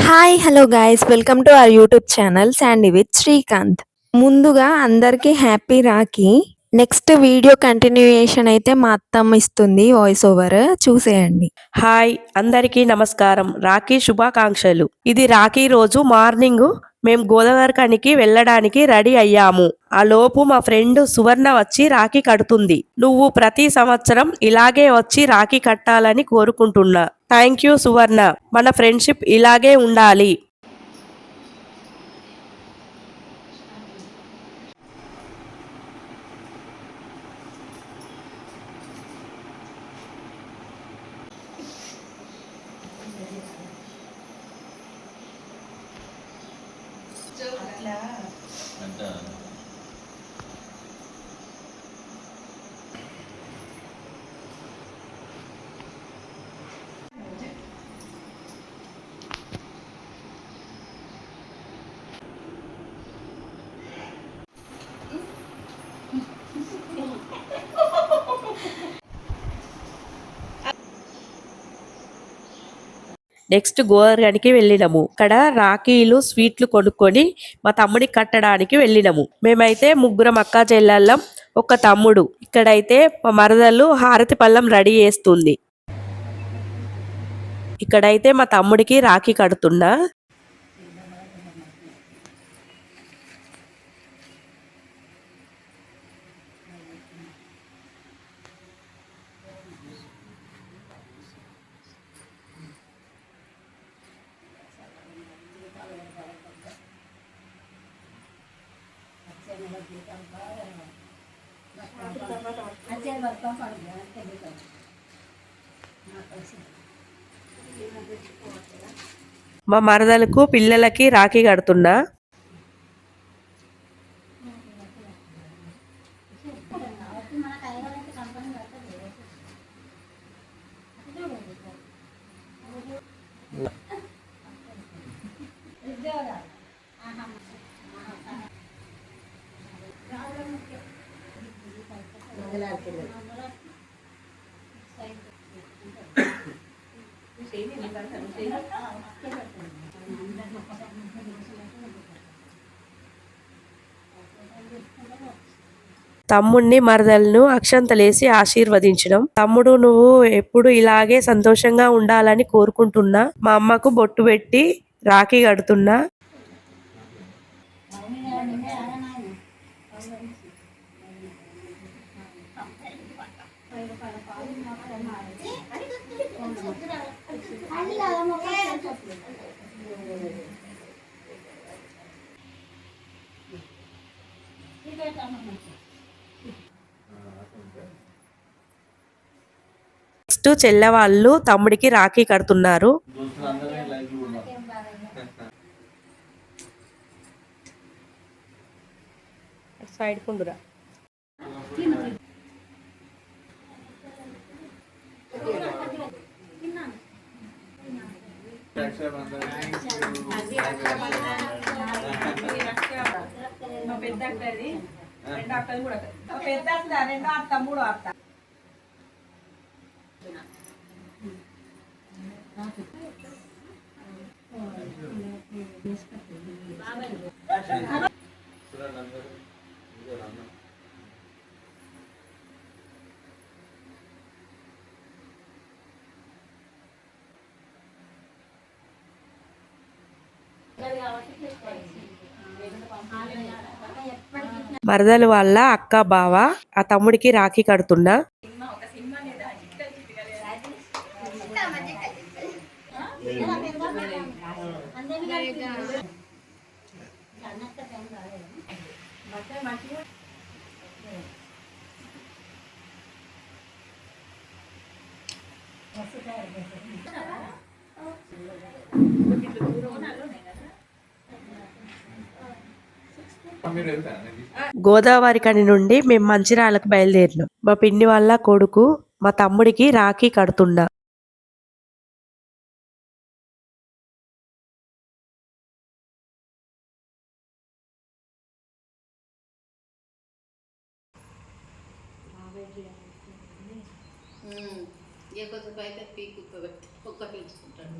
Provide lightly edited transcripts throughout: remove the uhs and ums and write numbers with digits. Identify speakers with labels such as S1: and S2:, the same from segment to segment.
S1: Hi hello guys welcome to our YouTube channel Sandy with Srikanth. ముందుగా అందరికీ happy Rakhi. Next video continuation అయితే మా అత్తమ్మ ఇస్తుంది వాయిస్ ఓవర్, చూసేయండి.
S2: హాయ్ అందరికీ నమస్కారం. రాఖీ శుభాకాంక్షలు. ఇది రాఖీ రోజు మార్నింగ్ మేము గోదావరిఖనికి వెళ్ళడానికి రెడీ అయ్యాము. ఆ లోపు మా ఫ్రెండ్ సువర్ణ వచ్చి రాఖీ కడుతుంది. నువ్వు ప్రతి సంవత్సరం ఇలాగే వచ్చి రాఖీ కట్టాలని కోరుకుంటున్నా. థ్యాంక్ యూ సువర్ణ. మన ఫ్రెండ్షిప్ ఇలాగే ఉండాలి. నెక్స్ట్ గోదావరికి వెళ్ళినాము. అక్కడ రాఖీలు స్వీట్లు కొనుక్కొని మా తమ్ముడికి కట్టడానికి వెళ్ళినాము. మేమైతే ముగ్గురం అక్క చెల్లెళ్ళం, ఒక తమ్ముడు. ఇక్కడైతే మా మరదలు హారతి పళ్ళం రెడీ చేస్తుంది. ఇక్కడైతే మా తమ్ముడికి రాఖీ కడుతున్నా. మా మరదలకు పిల్లలకి రాఖీ కడుతున్నా. తమ్ముడిని మరదలను అక్షంతలేసి ఆశీర్వదించడం. తమ్ముడు నువ్వు ఎప్పుడు ఇలాగే సంతోషంగా ఉండాలని కోరుకుంటున్నా. మా అమ్మకు బొట్టు పెట్టి రాఖీ కడుతున్నా. నెక్స్ట్ చెల్లెవాళ్ళు తమ్ముడికి రాఖీ కడుతున్నారు. సైడ్ కుండురా. పెద్ద అక్కది రెండు అక్కలు కూడా పెద్ద అక్క రెండో అత్త మూడో అత్త. మరదలు వాళ్ళ అక్క బావ ఆ తమ్ముడికి రాఖీ కడుతున్నా. గోదావరిఖని నుండి మేము మంచిర్యాలకు బయలుదేరినాం. మా పిన్ని వాళ్ళ కొడుకు మా తమ్ముడికి రాఖీ కడుతున్నా.
S3: ఏ కొంచెం బయట పీకు ఒక్క పీల్చుకుంటాను.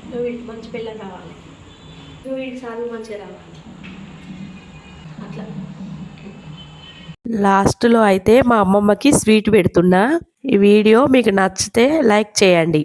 S3: నువ్వు వీటికి మంచి పిల్లలు రావాలి, నువ్వు వీటికి చదువు మంచిగా రావాలి అట్లా.
S2: లాస్ట్లో అయితే మా అమ్మమ్మకి స్వీట్ పెడుతున్నా. ఈ వీడియో మీకు నచ్చితే లైక్ చేయండి.